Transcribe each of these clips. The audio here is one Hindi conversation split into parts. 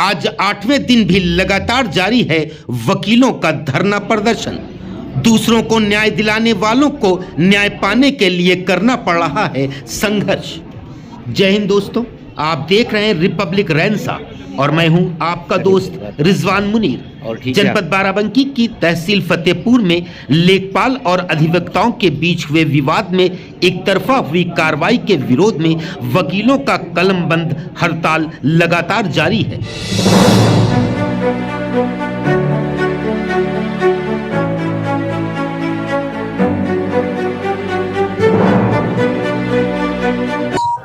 आज 8वें दिन भी लगातार जारी है वकीलों का धरना प्रदर्शन। दूसरों को न्याय दिलाने वालों को न्याय पाने के लिए करना पड़ रहा है संघर्ष। जय हिंद दोस्तों, आप देख रहे हैं रिपब्लिक रैनसा और मैं हूं आपका दोस्त रिजवान मुनीर। जनपद बाराबंकी की तहसील फतेहपुर में लेखपाल और अधिवक्ताओं के बीच हुए विवाद में एक तरफा हुई कार्रवाई के विरोध में वकीलों का कलमबंद हड़ताल लगातार जारी है।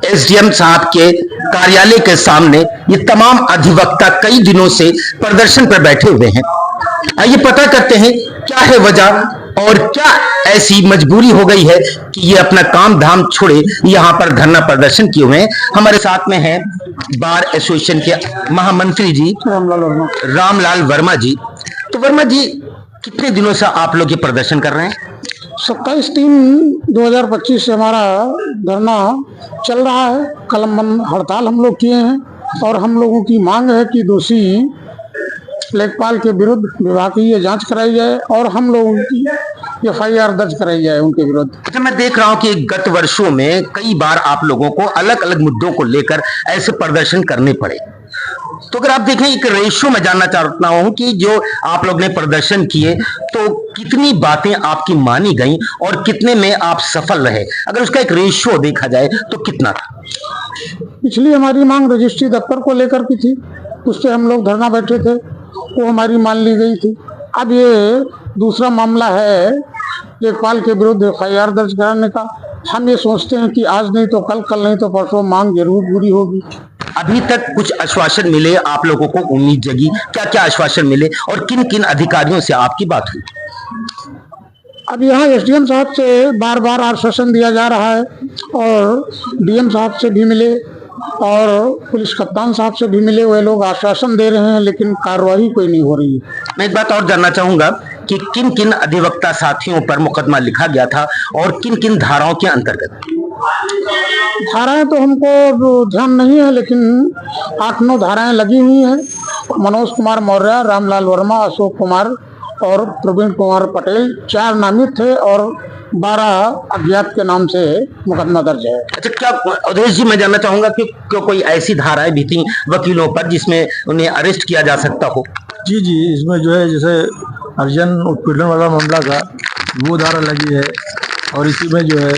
एसडीएम साहब के कार्यालय के सामने ये तमाम अधिवक्ता कई दिनों से प्रदर्शन पर बैठे हुए हैं। आइए पता करते हैं क्या है वजह और क्या ऐसी मजबूरी हो गई है कि ये अपना काम धाम छोड़े यहाँ पर धरना प्रदर्शन किए हुए हैं। हमारे साथ में है बार एसोसिएशन के महामंत्री जी रामलाल वर्मा जी। तो वर्मा जी, कितने दिनों से आप लोग ये प्रदर्शन कर रहे हैं? 27/3/2025 से हमारा धरना चल रहा है। कलमबंद हड़ताल हम लोग किए हैं और हम लोगों की मांग है कि दोषी लेखपाल के विरुद्ध विभागीय जांच कराई जाए और हम लोगों की FIR दर्ज कराई जाए उनके विरुद्ध। अच्छा, मैं देख रहा हूँ कि गत वर्षों में कई बार आप लोगों को अलग अलग मुद्दों को लेकर ऐसे प्रदर्शन करने पड़े। तो अगर आप देखें एक रेशियो में जानना चाहता हूं कि जो आप लोग ने प्रदर्शन किए तो कितनी बातें आपकी मानी गई और कितने में आप सफल रहे, अगर उसका एक रेशियो देखा जाए तो कितना था? पिछली हमारी मांग रजिस्ट्री दफ्तर को लेकर की थी, उस पर हम लोग धरना बैठे थे, वो हमारी मान ली गई थी। अब ये दूसरा मामला है लेखपाल के विरुद्ध FIR दर्ज कराने का। हम ये सोचते हैं कि आज नहीं तो कल नहीं तो परसों मांग जरूर पूरी होगी। अभी तक कुछ आश्वासन मिले आप लोगों को, उम्मीद जगी, क्या क्या आश्वासन मिले और किन किन अधिकारियों से आपकी बात हुई? अब यहाँ SDM साहब से बार बार आश्वासन दिया जा रहा है और DM साहब से भी मिले और पुलिस कप्तान साहब से भी मिले। वे लोग आश्वासन दे रहे हैं लेकिन कार्रवाई कोई नहीं हो रही है। मैं एक बात और जानना चाहूंगा कि किन किन अधिवक्ता साथियों पर मुकदमा लिखा गया था और किन किन धाराओं के अंतर्गत? धाराएं तो हमको ध्यान नहीं है लेकिन 8-9 धाराएं लगी हुई हैं। मनोज कुमार मौर्य, रामलाल वर्मा, अशोक कुमार और प्रवीण कुमार पटेल 4 नामित थे और 12 अज्ञात के नाम से मुकदमा दर्ज है। अच्छा, क्या अवधेश जी, मैं जानना चाहूंगा कि कोई ऐसी धाराएं भी थी वकीलों पर जिसमें उन्हें अरेस्ट किया जा सकता हो? जी, इसमें जो है जैसे अर्जन उत्पीड़न वाला मामला था वो धारा लगी है और इसी में जो है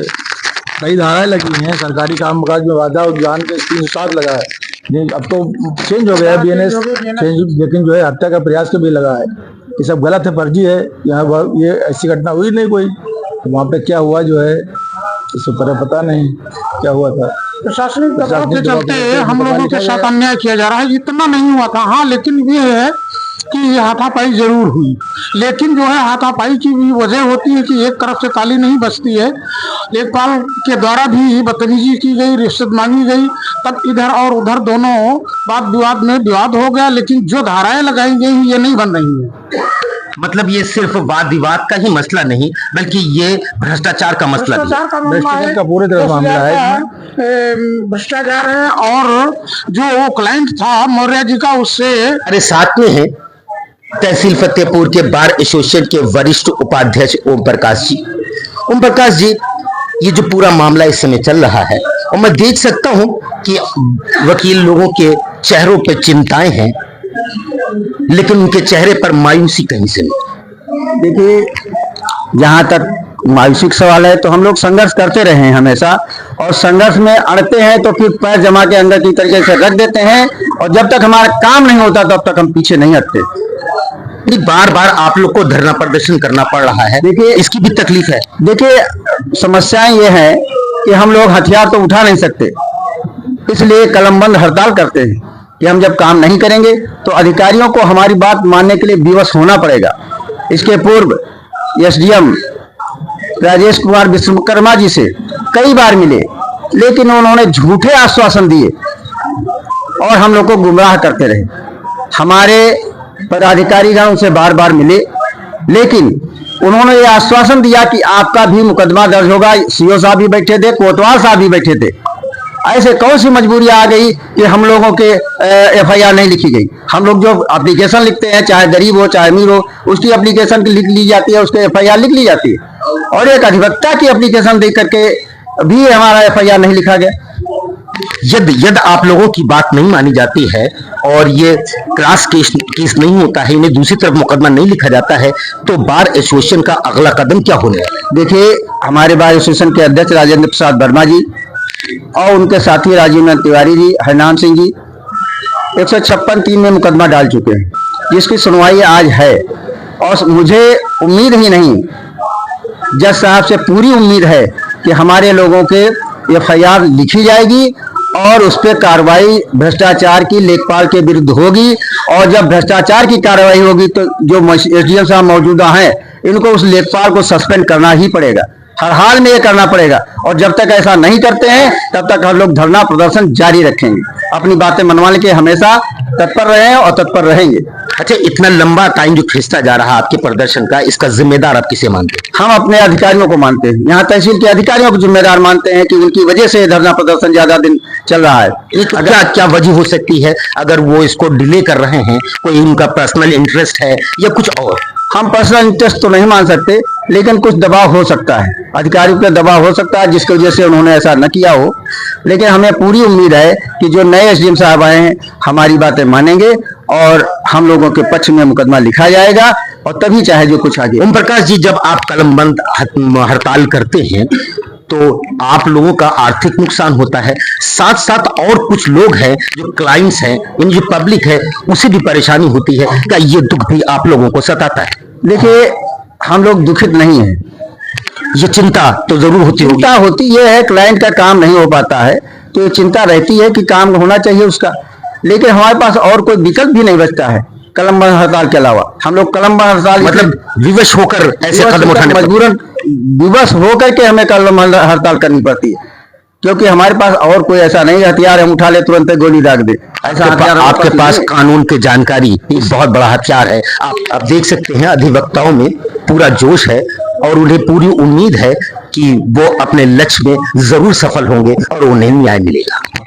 कई धाराएं लगी हैं। सरकारी काम काज में बाधा उद्यान के 307 लगा है। नहीं, अब तो चेंज हो गया है BNS चेंज, लेकिन जो है हत्या का प्रयास के भी लगा है। ये सब गलत है, फर्जी है। यहाँ ये ऐसी घटना हुई नहीं कोई, तो वहाँ पे क्या हुआ जो है इससे पता नहीं क्या हुआ था। प्रशासनिक दबाव के चलते हम लोगों के साथ अन्याय किया जा रहा है। इतना नहीं हुआ था, हाँ, लेकिन ये है कि ये हाथापाई जरूर हुई। लेकिन जो है हाथापाई की भी वजह होती है कि एक तरफ से ताली नहीं बजती है। लेखपाल के द्वारा भी बदतमीजी की गई, रिश्वत मांगी गई, तब इधर और उधर दोनों वाद विवाद में विवाद हो गया। लेकिन जो धाराएं लगाई गई ये नहीं बन रही है। मतलब ये सिर्फ वाद विवाद का ही मसला नहीं बल्कि ये भ्रष्टाचार का मसला है। भ्रष्टाचार का पूरे तरह मामला है। भ्रष्टाचार है और जो क्लाइंट था मौर्य जी का, उससे अरे साथ में है तहसील फतेहपुर के बार एसोसिएशन के वरिष्ठ उपाध्यक्ष ओम प्रकाश जी। ओम प्रकाश जी, ये जो पूरा मामला इस समय चल रहा है और मैं देख सकता हूं कि वकील लोगों के चेहरों पर चिंताएं हैं लेकिन उनके चेहरे पर मायूसी कहीं से नहीं। देखिए, जहां तक मायूसी का सवाल है तो हम लोग संघर्ष करते रहे हैं हमेशा, और संघर्ष में अड़ते हैं तो फिर पैर जमा के अंदर की तरीके से रख देते हैं और जब तक हमारा काम नहीं होता तब तक हम पीछे नहीं हटते। बार बार आप लोग को धरना प्रदर्शन करना पड़ रहा है, देखिए इसकी भी तकलीफ है। देखिए, समस्याएं ये है कि हम लोग हथियार तो उठा नहीं सकते, इसलिए कलमबंद हड़ताल करते हैं कि हम जब काम नहीं करेंगे तो अधिकारियों को हमारी बात मानने के लिए विवश होना पड़ेगा। इसके पूर्व SDM राजेश कुमार विश्वकर्मा जी से कई बार मिले लेकिन उन्होंने झूठे आश्वासन दिए और हम लोग को गुमराह करते रहे। हमारे पदाधिकारीगण उनसे बार बार मिले लेकिन उन्होंने ये आश्वासन दिया कि आपका भी मुकदमा दर्ज होगा। CO साहब भी बैठे थे, कोतवाल साहब भी बैठे थे, ऐसे कौन सी मजबूरी आ गई कि हम लोगों के FIR नहीं लिखी गई? हम लोग जो एप्लीकेशन लिखते हैं, चाहे गरीब हो चाहे अमीर हो, उसकी एप्लीकेशन लिख ली जाती है, उसके FIR लिख ली जाती है। और एक अधिवक्ता की एप्लीकेशन देख करके भी हमारा FIR नहीं लिखा गया। यदि आप लोगों की बात नहीं मानी जाती है और ये क्लास केस नहीं होता है, इन्हें दूसरी तरफ मुकदमा नहीं लिखा जाता है, तो बार एसोसिएशन का अगला कदम क्या होने वाला है? देखिए, हमारे बार एसोसिएशन के अध्यक्ष राजेंद्र प्रसाद वर्मा जी और उनके साथी राजीव नंद तिवारी जी, हरनाम सिंह जी 156(3) में मुकदमा डाल चुके हैं, जिसकी सुनवाई आज है। और मुझे उम्मीद ही नहीं, जज साहब से पूरी उम्मीद है कि हमारे लोगों के FIR लिखी जाएगी और उस पर कार्रवाई भ्रष्टाचार की लेखपाल के विरुद्ध होगी। और जब भ्रष्टाचार की कार्रवाई होगी तो जो SDM साहब मौजूदा हैं, इनको उस लेखपाल को सस्पेंड करना ही पड़ेगा, हर हाल में ये करना पड़ेगा। और जब तक ऐसा नहीं करते हैं तब तक हम लोग धरना प्रदर्शन जारी रखेंगे, अपनी बातें मनवाने के हमेशा तत्पर रहे हैं और तत्पर रहेंगे। अच्छा, इतना लंबा टाइम जो खिंचता जा रहा है आपके प्रदर्शन का, इसका जिम्मेदार आप किसे मानते हैं? हम अपने अधिकारियों को मानते हैं, यहाँ तहसील के अधिकारियों को जिम्मेदार मानते हैं कि उनकी वजह से धरना प्रदर्शन ज्यादा दिन चल रहा है। क्या क्या वजह हो सकती है अगर वो इसको डिले कर रहे हैं? कोई उनका पर्सनल इंटरेस्ट है या कुछ और? हम पर्सनल इंटरेस्ट तो नहीं मान सकते, लेकिन कुछ दबाव हो सकता है, अधिकारियों का दबाव हो सकता है, जिसकी वजह से उन्होंने ऐसा न किया हो। लेकिन हमें पूरी उम्मीद है कि जो नए SDM साहब आए हैं हमारी बातें मानेंगे और हम लोगों के पक्ष में मुकदमा लिखा जाएगा, और तभी चाहे जो कुछ आगे। ओम प्रकाश जी, जब आप कलमबंद हड़ताल करते हैं तो आप लोगों का आर्थिक नुकसान होता है, साथ साथ और कुछ लोग हैं जो क्लाइंट्स हैं, इन जो पब्लिक है, उसे भी परेशानी होती है। क्या ये दुख भी आप लोगों को सताता है? देखिए, हम लोग दुखित नहीं हैं, ये चिंता तो जरूर होती होगी। चिंता होती यह है, क्लाइंट का काम नहीं हो पाता है तो ये चिंता रहती है कि काम होना चाहिए उसका। लेकिन हमारे पास और कोई विकल्प भी नहीं बचता है कलमबंद हड़ताल के अलावा। हम लोग कलमबंद हड़ताल मतलब विवश होकर ऐसे कदम उठाने मजबूरन विवश होकर के हमें कलमबंद हड़ताल करनी पड़ती है, क्योंकि हमारे पास और कोई ऐसा नहीं हथियार हम उठा ले तुरंत गोली दाग दे, ऐसा हथियार आपके पास कानून की जानकारी एक बहुत बड़ा हथियार है। आप देख सकते हैं अधिवक्ताओं में पूरा जोश है और उन्हें पूरी उम्मीद है कि वो अपने लक्ष्य में जरूर सफल होंगे और उन्हें न्याय मिलेगा।